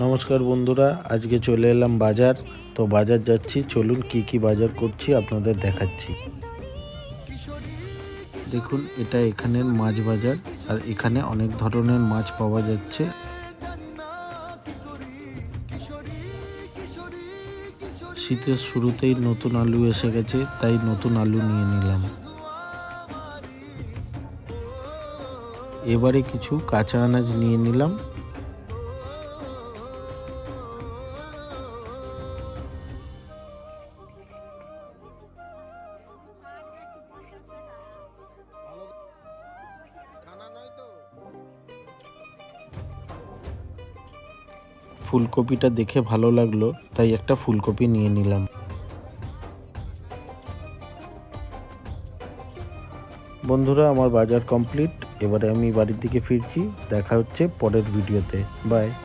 নমস্কার বন্ধুরা, আজকে চলে এলাম বাজার। তো বাজার যাচ্ছি, চলুন কি বাজার করছি আপনাদের দেখাচ্ছি। দেখুন, এটা এখানের মাছ বাজার, আর এখানে অনেক ধরনের মাছ পাওয়া যাচ্ছে। শীতের শুরুতেই নতুন আলু এসে গেছে, তাই নতুন আলু নিয়ে নিলাম। এবারে কিছু কাঁচা আনাজ নিয়ে নিলাম। ফুলকপিটা দেখে ভালো লাগলো, তাই একটা ফুলকপি নিয়ে নিলাম। বন্ধুরা, আমার বাজার কমপ্লিট। এবারে আমি বাড়ির দিকে ফিরছি। দেখা হচ্ছে পরের ভিডিওতে। বাই।